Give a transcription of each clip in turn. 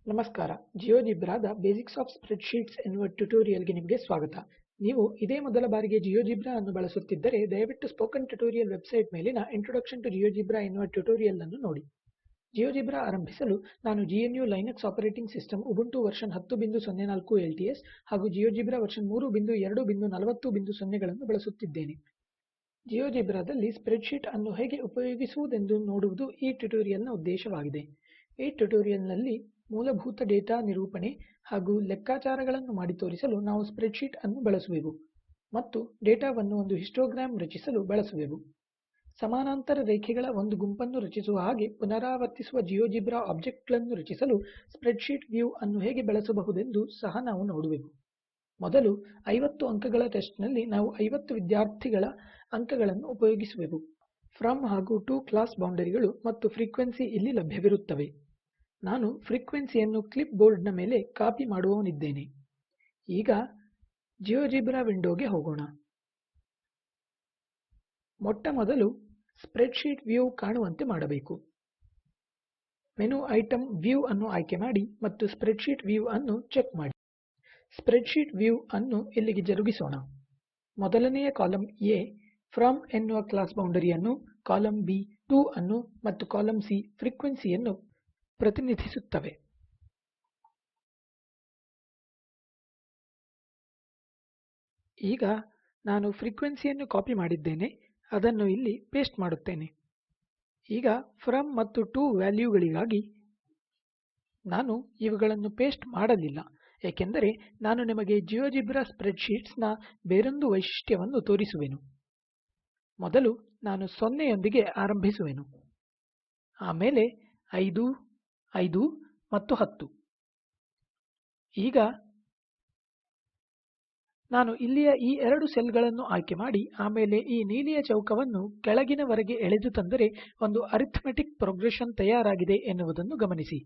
ನಮಸ್ಕಾರ. ಜಿಯೋಜಿಬ್ರಾದ basics of ಸ್ಪ್ರೆಡ್‌ಶೀಟ್ಸ್ ಎನ್ನುವ ಟ್ಯುಟೋರಿಯಲ್‌ಗೆ ನಿಮಗೆ ಸ್ವಾಗತ. ನೀವು ಇದೇ ಮೊದಲ ಬಾರಿಗೆ ಜಿಯೋಜಿಬ್ರಾ ಅನ್ನು ಬಳಸುತ್ತಿದ್ದರೆ ದಯವಿಟ್ಟು ಸ್ಪೋಕನ್ ಟ್ಯುಟೋರಿಯಲ್ ವೆಬ್‌ಸೈಟ್ ಮೇಲಿನ ಇಂಟ್ರೊಡಕ್ಷನ್ ಟು ಜಿಯೋಜಿಬ್ರಾ ಎನ್ನುವ ಟ್ಯುಟೋರಿಯಲ್ ಅನ್ನು ನೋಡಿ. ಜಿಯೋಜಿಬ್ರಾ ಆರಂಭಿಸಲು ನಾನು GNU Linux operating system Ubuntu version 10.04 LTS ಹಾಗೂ ಜಿಯೋಜಿಬ್ರಾ ವರ್ಷನ್ 3.2.40.0 ಗಳನ್ನು ಬಳಸುತ್ತಿದ್ದೇನೆ. ಜಿಯೋಜಿಬ್ರಾದಲ್ಲಿ ಸ್ಪ್ರೆಡ್‌ಶೀಟ್ ಅನ್ನು ಹೇಗೆ ಉಪಯೋಗಿಸುವುದೆಂದು ನೋಡುವುದು ಈ ಟ್ಯುಟೋರಿಯಲ್‌ನ ಉದ್ದೇಶವಾಗಿದೆ. ಈ ಟ್ಯುಟೋರಿಯಲ್‌ನಲ್ಲಿ ಮೂಲಭೂತ ಡೇಟಾ ನಿರೂಪಣೆ ಹಾಗೂ ಲೆಕ್ಕಾಚಾರಗಳನ್ನು ಮಾಡಿ ತೋರಿಸಲು ನಾವು ಸ್ಪ್ರೆಡ್‌ಶೀಟ್ ಅನ್ನು ಬಳಸುವೆವು ಮತ್ತು ಡೇಟಾವನ್ನು ಒಂದು ಹಿಸ್ಟೋಗ್ರಾಮ್ ರಚಿಸಲು ಬಳಸುವೆವು. ಸಮಾನಾಂತರ ರೇಖೆಗಳ ಒಂದು ಗುಂಪನ್ನು ರಚಿಸುವ ಹಾಗೆ ಪುನರಾವರ್ತಿಸುವ ಜಿಯೋಜಿಬ್ರಾ ಆಬ್ಜೆಕ್ಟ್ಗಳನ್ನು ರಚಿಸಲು ಸ್ಪ್ರೆಡ್‌ಶೀಟ್ ವ್ಯೂ ಅನ್ನು ಹೇಗೆ ಬಳಸಬಹುದೆಂದು ಸಹ ನಾವು ನೋಡುವೆವು. ಮೊದಲು 50 ಅಂಕಗಳ ಟೆಸ್ಟ್‌ನಲ್ಲಿ ನಾವು 50 ವಿದ್ಯಾರ್ಥಿಗಳ ಅಂಕಗಳನ್ನು ಉಪಯೋಗಿಸುವೆವು. ಫ್ರಮ್ ಹಾಗೂ ಟು ಕ್ಲಾಸ್ ಬೌಂಡರಿಗಳು ಮತ್ತು ಫ್ರೀಕ್ವೆನ್ಸಿ ಇಲ್ಲಿ ಲಭ್ಯವಿರುತ್ತವೆ. ನಾನು ಫ್ರೀಕ್ವೆನ್ಸಿಯನ್ನು ಕ್ಲಿಪ್ ಬೋರ್ಡ್ನ ಮೇಲೆ ಕಾಪಿ ಮಾಡುವವನಿದ್ದೇನೆ. ಈಗ ಜಿಯೋಜಿಬ್ರಾ ವಿಂಡೋಗೆ ಹೋಗೋಣ. ಮೊಟ್ಟ ಮೊದಲು ಸ್ಪ್ರೆಡ್‌ಶೀಟ್ ವ್ಯೂ ಕಾಣುವಂತೆ ಮಾಡಬೇಕು. ಮೆನು ಐಟಂ ವ್ಯೂ ಅನ್ನು ಆಯ್ಕೆ ಮಾಡಿ ಮತ್ತು ಸ್ಪ್ರೆಡ್‌ಶೀಟ್ ವ್ಯೂ ಅನ್ನು ಚೆಕ್ ಮಾಡಿ. ಸ್ಪ್ರೆಡ್‌ಶೀಟ್ ವ್ಯೂ ಅನ್ನು ಇಲ್ಲಿಗೆ ಜರುಗಿಸೋಣ. ಮೊದಲನೆಯ ಕಾಲಂ A ಫ್ರಮ್ ಎನ್ನುವ ಕ್ಲಾಸ್ ಬೌಂಡರಿಯನ್ನು, ಕಾಲಂ B 2 ಅನ್ನು ಮತ್ತು ಕಾಲಂ C ಫ್ರೀಕ್ವೆನ್ಸಿಯನ್ನು ಪ್ರತಿನಿಧಿಸುತ್ತವೆ. ಈಗ ನಾನು ಫ್ರೀಕ್ವೆನ್ಸಿಯನ್ನು ಕಾಪಿ ಮಾಡಿದ್ದೇನೆ, ಅದನ್ನು ಇಲ್ಲಿ ಪೇಸ್ಟ್ ಮಾಡುತ್ತೇನೆ. ಈಗ ಫ್ರಮ್ ಮತ್ತು ಟು ವ್ಯಾಲ್ಯೂಗಳಿಗಾಗಿ ನಾನು ಇವುಗಳನ್ನು ಪೇಸ್ಟ್ ಮಾಡಲಿಲ್ಲ, ಏಕೆಂದರೆ ನಾನು ನಿಮಗೆ ಜಿಯೋಜಿಬ್ರಾ ಸ್ಪ್ರೆಡ್‌ಶೀಟ್ಸ್ನ ಬೇರೊಂದು ವೈಶಿಷ್ಟ್ಯವನ್ನು ತೋರಿಸುವೆನು. ಮೊದಲು ನಾನು 0ಯೊಂದಿಗೆ ಆರಂಭಿಸುವೆನು, ಆಮೇಲೆ 5, 5 ಮತ್ತು 10. ಈಗ ನಾನು ಇಲ್ಲಿಯ ಈ ಎರಡು ಸೆಲ್ಗಳನ್ನು ಆಯ್ಕೆ ಮಾಡಿ ಆಮೇಲೆ ಈ ನೀಲಿಯ ಚೌಕವನ್ನು ಕೆಳಗಿನವರೆಗೆ ಎಳೆದು ತಂದರೆ ಒಂದು ಅರಿಥ್ಮೆಟಿಕ್ ಪ್ರೋಗ್ರೆಷನ್ ತಯಾರಾಗಿದೆ ಎನ್ನುವುದನ್ನು ಗಮನಿಸಿ.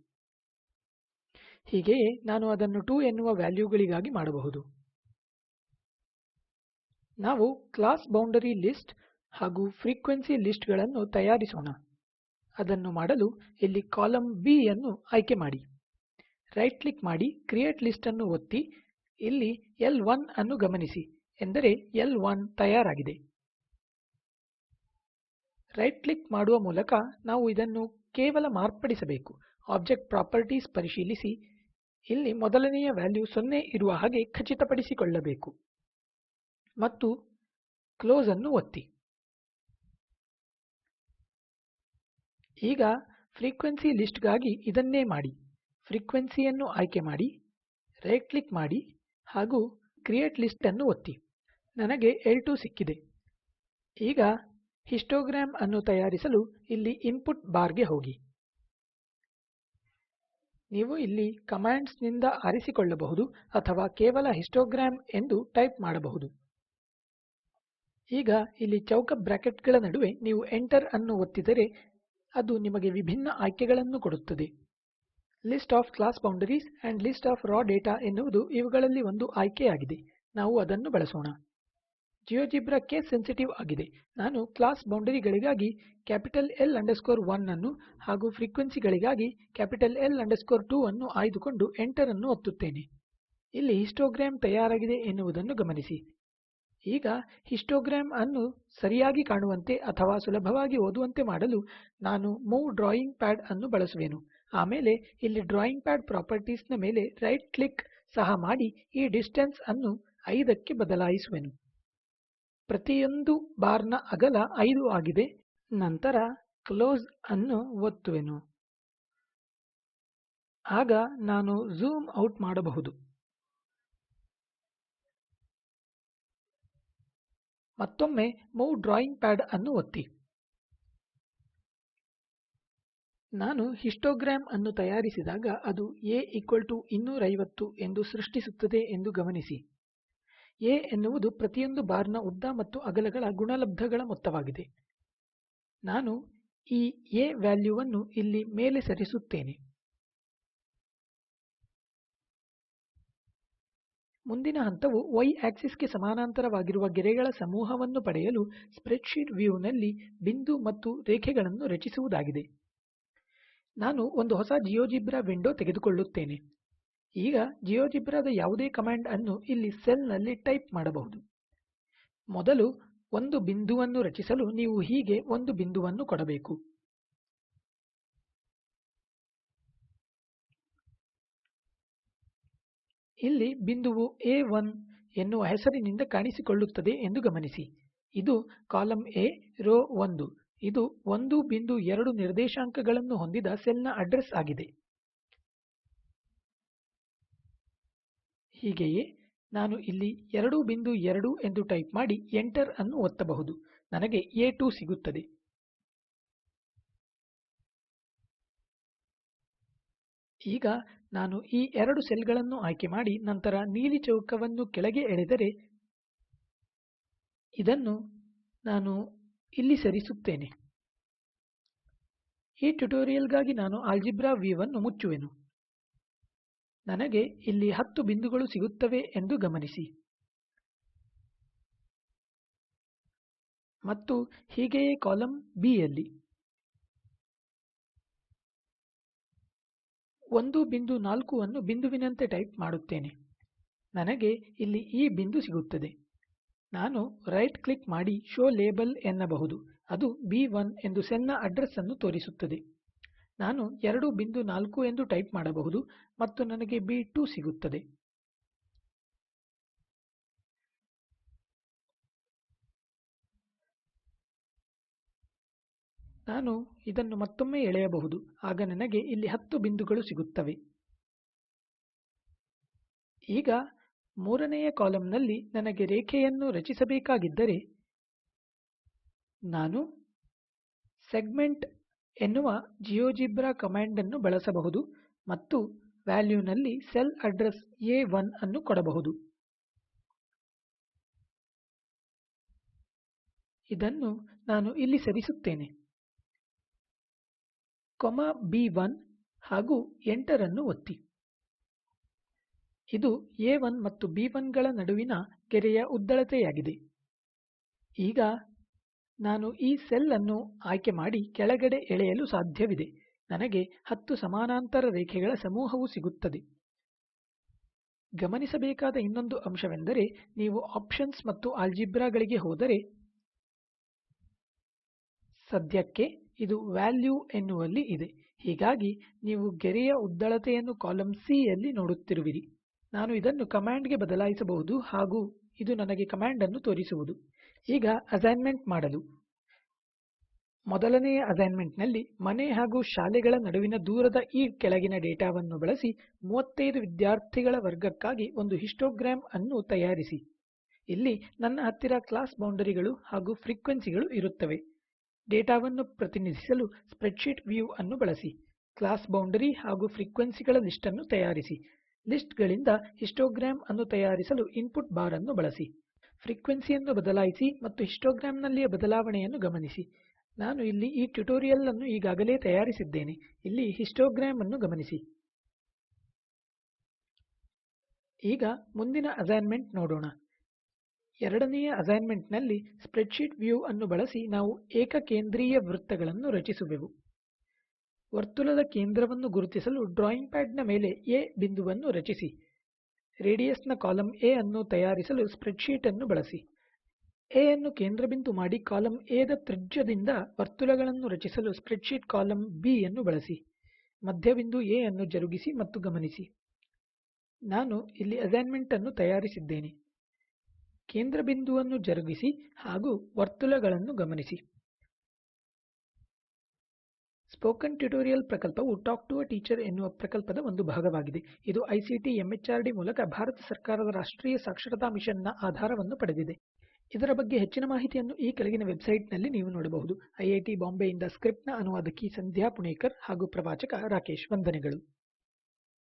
ಹೀಗೆಯೇ ನಾನು ಅದನ್ನು 2 ಎನ್ನುವ ವ್ಯಾಲ್ಯೂಗಳಿಗಾಗಿ ಮಾಡಬಹುದು. ನಾವು ಕ್ಲಾಸ್ ಬೌಂಡರಿ ಲಿಸ್ಟ್ ಹಾಗೂ ಫ್ರೀಕ್ವೆನ್ಸಿ ಲಿಸ್ಟ್ಗಳನ್ನು ತಯಾರಿಸೋಣ. ಅದನ್ನು ಮಾಡಲು ಇಲ್ಲಿ ಕಾಲಂ B ಯನ್ನು ಆಯ್ಕೆ ಮಾಡಿ. ರೈಟ್ ಕ್ಲಿಕ್ ಮಾಡಿ ಕ್ರಿಯೇಟ್ ಲಿಸ್ಟ್ ಅನ್ನು ಒತ್ತಿ. ಇಲ್ಲಿ L1 ಅನ್ನು ಗಮನಿಸಿ, ಎಂದರೆ L1 ತಯಾರಾಗಿದೆ. ರೈಟ್ ಕ್ಲಿಕ್ ಮಾಡುವ ಮೂಲಕ ನಾವು ಇದನ್ನು ಕೇವಲ ಮಾರ್ಪಡಿಸಬೇಕು. ಆಬ್ಜೆಕ್ಟ್ ಪ್ರಾಪರ್ಟೀಸ್ ಪರಿಶೀಲಿಸಿ. ಇಲ್ಲಿ ಮೊದಲನೆಯ ವ್ಯಾಲ್ಯೂ 0 ಇರುವ ಹಾಗೆ ಖಚಿತಪಡಿಸಿಕೊಳ್ಳಬೇಕು ಮತ್ತು ಕ್ಲೋಸ್ ಅನ್ನು ಒತ್ತಿ. ಈಗ ಫ್ರೀಕ್ವೆನ್ಸಿ ಲಿಸ್ಟ್ಗಾಗಿ ಇದನ್ನೇ ಮಾಡಿ. ಫ್ರೀಕ್ವೆನ್ಸಿಯನ್ನು ಆಯ್ಕೆ ಮಾಡಿ, ರೈಟ್ ಕ್ಲಿಕ್ ಮಾಡಿ ಹಾಗೂ ಕ್ರಿಯೇಟ್ ಲಿಸ್ಟ್ ಅನ್ನು ಒತ್ತಿ. ನನಗೆ L2 ಸಿಕ್ಕಿದೆ. ಈಗ ಹಿಸ್ಟೋಗ್ರಾಮ್ ಅನ್ನು ತಯಾರಿಸಲು ಇಲ್ಲಿ ಇನ್ಪುಟ್ ಬಾರ್ಗೆ ಹೋಗಿ. ನೀವು ಇಲ್ಲಿ ಕಮಾಂಡ್ಸ್ನಿಂದ ಆರಿಸಿಕೊಳ್ಳಬಹುದು ಅಥವಾ ಕೇವಲ ಹಿಸ್ಟೋಗ್ರಾಮ್ ಎಂದು ಟೈಪ್ ಮಾಡಬಹುದು. ಈಗ ಇಲ್ಲಿ ಚೌಕ ಬ್ರಾಕೆಟ್ಗಳ ನಡುವೆ ನೀವು ಎಂಟರ್ ಅನ್ನು ಒತ್ತಿದರೆ ಅದು ನಿಮಗೆ ವಿಭಿನ್ನ ಆಯ್ಕೆಗಳನ್ನು ಕೊಡುತ್ತದೆ. List of class boundaries and list of raw data ಎನ್ನುವುದು ಇವುಗಳಲ್ಲಿ ಒಂದು ಆಯ್ಕೆಯಾಗಿದೆ. ನಾವು ಅದನ್ನು ಬಳಸೋಣ. ಜಿಯೋಜಿಬ್ರಾ ಕೇಸ್ ಸೆನ್ಸಿಟಿವ್ ಆಗಿದೆ. ನಾನು ಕ್ಲಾಸ್ ಬೌಂಡರಿಗಳಿಗಾಗಿ L_1 ಅನ್ನು ಹಾಗೂ ಫ್ರೀಕ್ವೆನ್ಸಿಗಳಿಗಾಗಿ L_2 ಅನ್ನು ಆಯ್ದುಕೊಂಡು ಎಂಟರ್ ಅನ್ನು ಒತ್ತುತ್ತೇನೆ. ಇಲ್ಲಿ ಹಿಸ್ಟೋಗ್ರಾಮ್ ತಯಾರಾಗಿದೆ ಎನ್ನುವುದನ್ನು ಗಮನಿಸಿ. ಈಗ ಹಿಸ್ಟೋಗ್ರಾಮ್ ಅನ್ನು ಸರಿಯಾಗಿ ಕಾಣುವಂತೆ ಅಥವಾ ಸುಲಭವಾಗಿ ಓದುವಂತೆ ಮಾಡಲು ನಾನು ಮೂವ್ ಡ್ರಾಯಿಂಗ್ ಪ್ಯಾಡ್ ಅನ್ನು ಬಳಸುವೆನು. ಆಮೇಲೆ ಇಲ್ಲಿ ಡ್ರಾಯಿಂಗ್ ಪ್ಯಾಡ್ ಪ್ರಾಪರ್ಟೀಸ್ನ ಮೇಲೆ ರೈಟ್ ಕ್ಲಿಕ್ ಸಹ ಮಾಡಿ ಈ ಡಿಸ್ಟೆನ್ಸ್ ಅನ್ನು 5ಕ್ಕೆ ಬದಲಾಯಿಸುವೆನು. ಪ್ರತಿಯೊಂದು ಬಾರ್ನ ಅಗಲ 5 ಆಗಿದೆ. ನಂತರ ಕ್ಲೋಸ್ ಅನ್ನು ಒತ್ತುವೆನು. ಆಗ ನಾನು ಝೂಮ್ ಔಟ್ ಮಾಡಬಹುದು. ಮತ್ತೊಮ್ಮೆ ಮೂವ್ ಡ್ರಾಯಿಂಗ್ ಪ್ಯಾಡ್ ಅನ್ನು ಒತ್ತಿ. ನಾನು ಹಿಸ್ಟೋಗ್ರಾಮ್ ಅನ್ನು ತಯಾರಿಸಿದಾಗ ಅದು A=250 ಎಂದು ಸೃಷ್ಟಿಸುತ್ತದೆ ಎಂದು ಗಮನಿಸಿ. A ಎನ್ನುವುದು ಪ್ರತಿಯೊಂದು ಬಾರ್ನ ಉದ್ದ ಮತ್ತು ಅಗಲಗಳ ಗುಣಲಬ್ಧಗಳ ಮೊತ್ತವಾಗಿದೆ. ನಾನು ಈ A ವ್ಯಾಲ್ಯೂವನ್ನು ಇಲ್ಲಿ ಮೇಲೆ ಸರಿಸುತ್ತೇನೆ. ಮುಂದಿನ ಹಂತವು Y ಆಕ್ಸಿಸ್ಗೆ ಸಮಾನಾಂತರವಾಗಿರುವ ಗೆರೆಗಳ ಸಮೂಹವನ್ನು ಪಡೆಯಲು ಸ್ಪ್ರೆಡ್‌ಶೀಟ್ ವ್ಯೂನಲ್ಲಿ ಬಿಂದು ಮತ್ತು ರೇಖೆಗಳನ್ನು ರಚಿಸುವುದಾಗಿದೆ. ನಾನು ಒಂದು ಹೊಸ ಜಿಯೋಜಿಬ್ರಾ ವಿಂಡೋ ತೆಗೆದುಕೊಳ್ಳುತ್ತೇನೆ. ಈಗ ಜಿಯೋಜಿಬ್ರಾದ ಯಾವುದೇ ಕಮಾಂಡ್ ಅನ್ನು ಇಲ್ಲಿ ಸೆಲ್ನಲ್ಲಿ ಟೈಪ್ ಮಾಡಬಹುದು. ಮೊದಲು ಒಂದು ಬಿಂದುವನ್ನು ರಚಿಸಲು ನೀವು ಹೀಗೆ ಒಂದು ಬಿಂದುವನ್ನು ಕೊಡಬೇಕು. ಇಲ್ಲಿ ಬಿಂದುವು A1 ಎನ್ನುವ ಹೆಸರಿನಿಂದ ಕಾಣಿಸಿಕೊಳ್ಳುತ್ತದೆ ಎಂದು ಗಮನಿಸಿ. ಇದು ಕಾಲಮ್ A, ರೋ 1. ಇದು 1.2 ನಿರ್ದೇಶಾಂಕಗಳನ್ನು ಹೊಂದಿದ ಸೆಲ್ನ ಅಡ್ರೆಸ್ ಆಗಿದೆ. ಹೀಗೆಯೇ ನಾನು ಇಲ್ಲಿ 2.2 ಎಂದು ಟೈಪ್ ಮಾಡಿ ಎಂಟರ್ ಅನ್ನು ಒತ್ತಬಹುದು. ನನಗೆ A2 ಸಿಗುತ್ತದೆ. ಈಗ ನಾನು ಈ ಎರಡು ಸೆಲ್ಗಳನ್ನು ಆಯ್ಕೆ ಮಾಡಿ ನಂತರ ನೀಲಿ ಚೌಕವನ್ನು ಕೆಳಗೆ ಎಳೆದರೆ ಇದನ್ನು ನಾನು ಇಲ್ಲಿ ಸರಿಸುತ್ತೇನೆ. ಈ ಟ್ಯುಟೋರಿಯಲ್ಗಾಗಿ ನಾನು ಆಲ್ಜಿಬ್ರಾ ವ್ಯೂ ಅನ್ನು ಮುಚ್ಚುವೆನು. ನನಗೆ ಇಲ್ಲಿ 10 ಬಿಂದುಗಳು ಸಿಗುತ್ತವೆ ಎಂದು ಗಮನಿಸಿ. ಮತ್ತು ಹೀಗೆಯೇ ಕಾಲಮ್ B ಯಲ್ಲಿ 1.4 ಅನ್ನು ಬಿಂದುವಿನಂತೆ ಟೈಪ್ ಮಾಡುತ್ತೇನೆ. ನನಗೆ ಇಲ್ಲಿ ಈ ಬಿಂದು ಸಿಗುತ್ತದೆ. ನಾನು ರೈಟ್ ಕ್ಲಿಕ್ ಮಾಡಿ ಶೋ ಲೇಬಲ್ ಎನ್ನಬಹುದು. ಅದು B1 ಎಂದು ಸೆಲ್ನ ಅಡ್ರೆಸ್ ಅನ್ನು ತೋರಿಸುತ್ತದೆ. ನಾನು 2.4 ಎಂದು ಟೈಪ್ ಮಾಡಬಹುದು ಮತ್ತು ನನಗೆ B2 ಸಿಗುತ್ತದೆ. ನಾನು ಇದನ್ನು ಮತ್ತೊಮ್ಮೆ ಎಳೆಯಬಹುದು. ಆಗ ನನಗೆ ಇಲ್ಲಿ 10 ಬಿಂದುಗಳು ಸಿಗುತ್ತವೆ. ಈಗ ಮೂರನೆಯ ಕಾಲಂನಲ್ಲಿ ನನಗೆ ರೇಖೆಯನ್ನು ರಚಿಸಬೇಕಾಗಿದ್ದರೆ ನಾನು ಸೆಗ್ಮೆಂಟ್ ಎನ್ನುವ ಜಿಯೋಜಿಬ್ರಾ ಕಮಾಂಡ್ ಅನ್ನು ಬಳಸಬಹುದು ಮತ್ತು ವ್ಯಾಲ್ಯೂನಲ್ಲಿ ಸೆಲ್ ಅಡ್ರೆಸ್ A1 ಅನ್ನು ಕೊಡಬಹುದು. ಇದನ್ನು ನಾನು ಇಲ್ಲಿ ಸರಿಸುತ್ತೇನೆ. B1 ಹಾಗೂ ಎಂಟರ್ ಅನ್ನು ಒತ್ತಿ. ಇದು A1 ಮತ್ತು B1 ಗಳ ನಡುವಿನ ಗೆರೆಯ ಉದ್ದಳತೆಯಾಗಿದೆ. ಈಗ ನಾನು ಈ ಸೆಲ್ ಅನ್ನು ಆಯ್ಕೆ ಮಾಡಿ ಕೆಳಗಡೆ ಎಳೆಯಲು ಸಾಧ್ಯವಿದೆ. ನನಗೆ 10 ಸಮಾನಾಂತರ ರೇಖೆಗಳ ಸಮೂಹವು ಸಿಗುತ್ತದೆ. ಗಮನಿಸಬೇಕಾದ ಇನ್ನೊಂದು ಅಂಶವೆಂದರೆ ನೀವು ಆಪ್ಷನ್ಸ್ ಮತ್ತು ಆಲ್ಜಿಬ್ರಾಗಳಿಗೆ ಹೋದರೆ ಸದ್ಯಕ್ಕೆ ಇದು ವ್ಯಾಲ್ಯೂ ಎನ್ನುವಲ್ಲಿ ಇದೆ. ಹೀಗಾಗಿ ನೀವು ಗೆರೆಯ ಉದ್ದಳತೆಯನ್ನು ಕಾಲಮ್ C ಯಲ್ಲಿ ನೋಡುತ್ತಿರುವಿರಿ. ನಾನು ಇದನ್ನು ಕಮಾಂಡ್ಗೆ ಬದಲಾಯಿಸಬಹುದು ಹಾಗೂ ಇದು ನನಗೆ ಕಮಾಂಡ್ ಅನ್ನು ತೋರಿಸುವುದು. ಈಗ ಅಸೈನ್ಮೆಂಟ್ ಮಾಡಲು ಮೊದಲನೆಯ ಅಸೈನ್ಮೆಂಟ್ನಲ್ಲಿ ಮನೆ ಹಾಗೂ ಶಾಲೆಗಳ ನಡುವಿನ ದೂರದ ಈ ಕೆಳಗಿನ ಡೇಟಾವನ್ನು ಬಳಸಿ 35 ವಿದ್ಯಾರ್ಥಿಗಳ ವರ್ಗಕ್ಕಾಗಿ ಒಂದು ಹಿಸ್ಟೋಗ್ರಾಮ್ ಅನ್ನು ತಯಾರಿಸಿ. ಇಲ್ಲಿ ನನ್ನ ಹತ್ತಿರ ಕ್ಲಾಸ್ ಬೌಂಡರಿಗಳು ಹಾಗೂ ಫ್ರೀಕ್ವೆನ್ಸಿಗಳು ಇರುತ್ತವೆ. ಡೇಟಾವನ್ನು ಪ್ರತಿನಿಧಿಸಲು ಸ್ಪ್ರೆಡ್ಶೀಟ್ ವ್ಯೂ ಅನ್ನು ಬಳಸಿ. ಕ್ಲಾಸ್ ಬೌಂಡರಿ ಹಾಗೂ ಫ್ರೀಕ್ವೆನ್ಸಿಗಳ ಲಿಸ್ಟ್ ಅನ್ನು ತಯಾರಿಸಿ. ಲಿಸ್ಟ್ಗಳಿಂದ ಹಿಸ್ಟೋಗ್ರಾಮ್ ಅನ್ನು ತಯಾರಿಸಲು ಇನ್ಪುಟ್ ಬಾರ್ ಅನ್ನು ಬಳಸಿ. ಫ್ರೀಕ್ವೆನ್ಸಿಯನ್ನು ಬದಲಾಯಿಸಿ ಮತ್ತು ಹಿಸ್ಟೋಗ್ರಾಮ್ನಲ್ಲಿಯ ಬದಲಾವಣೆಯನ್ನು ಗಮನಿಸಿ. ನಾನು ಇಲ್ಲಿ ಈ ಟ್ಯುಟೋರಿಯಲ್ ಅನ್ನು ಈಗಾಗಲೇ ತಯಾರಿಸಿದ್ದೇನೆ. ಇಲ್ಲಿ ಹಿಸ್ಟೋಗ್ರಾಮ್ ಅನ್ನು ಗಮನಿಸಿ. ಈಗ ಮುಂದಿನ ಅಸೈನ್ಮೆಂಟ್ ನೋಡೋಣ. ಎರಡನೆಯ ಅಸೈನ್ಮೆಂಟ್ನಲ್ಲಿ ಸ್ಪ್ರೆಡ್ಶೀಟ್ ವ್ಯೂ ಅನ್ನು ಬಳಸಿ ನಾವು ಏಕಕೇಂದ್ರೀಯ ವೃತ್ತಗಳನ್ನು ರಚಿಸುವೆವು. ವರ್ತುಲದ ಕೇಂದ್ರವನ್ನು ಗುರುತಿಸಲು ಡ್ರಾಯಿಂಗ್ ಪ್ಯಾಡ್ನ ಮೇಲೆ A ಬಿಂದುವನ್ನು ರಚಿಸಿ. ರೇಡಿಯಸ್ನ ಕಾಲಮ್ A ಅನ್ನು ತಯಾರಿಸಲು ಸ್ಪ್ರೆಡ್ಶೀಟ್ ಅನ್ನು ಬಳಸಿ. A ಅನ್ನು ಕೇಂದ್ರಬಿಂದು ಮಾಡಿ ಕಾಲಮ್ A ದ ತ್ರಿಜ್ಯದಿಂದ ವರ್ತುಲಗಳನ್ನು ರಚಿಸಲು ಸ್ಪ್ರೆಡ್ಶೀಟ್ ಕಾಲಮ್ B ಅನ್ನು ಬಳಸಿ. ಮಧ್ಯಬಿಂದು A ಅನ್ನು ಜರುಗಿಸಿ ಮತ್ತು ಗಮನಿಸಿ. ನಾನು ಇಲ್ಲಿ ಅಸೈನ್ಮೆಂಟ್ ಅನ್ನು ತಯಾರಿಸಿದ್ದೇನೆ. ಕೇಂದ್ರಬಿಂದುವನ್ನು ಜರುಗಿಸಿ ಹಾಗೂ ವರ್ತುಲಗಳನ್ನು ಗಮನಿಸಿ. ಸ್ಪೋಕನ್ ಟ್ಯುಟೋರಿಯಲ್ ಪ್ರಕಲ್ಪವು ಟಾಕ್ ಟು ಅ ಟೀಚರ್ ಎನ್ನುವ ಪ್ರಕಲ್ಪದ ಒಂದು ಭಾಗವಾಗಿದೆ. ಇದು ICT MHRD ಮೂಲಕ ಭಾರತ ಸರ್ಕಾರದ ರಾಷ್ಟ್ರೀಯ ಸಾಕ್ಷರತಾ ಮಿಷನ್ನ ಆಧಾರವನ್ನು ಪಡೆದಿದೆ. ಇದರ ಬಗ್ಗೆ ಹೆಚ್ಚಿನ ಮಾಹಿತಿಯನ್ನು ಈ ಕೆಳಗಿನ ವೆಬ್ಸೈಟ್ನಲ್ಲಿ ನೀವು ನೋಡಬಹುದು. IIT ಬಾಂಬೆಯಿಂದ ಸ್ಕ್ರಿಪ್ಟ್ನ ಅನುವಾದಕಿ ಸಂಧ್ಯಾ ಪುಣೇಕರ್ ಹಾಗೂ ಪ್ರವಾಚಕ ರಾಕೇಶ್. ವಂದನೆಗಳು.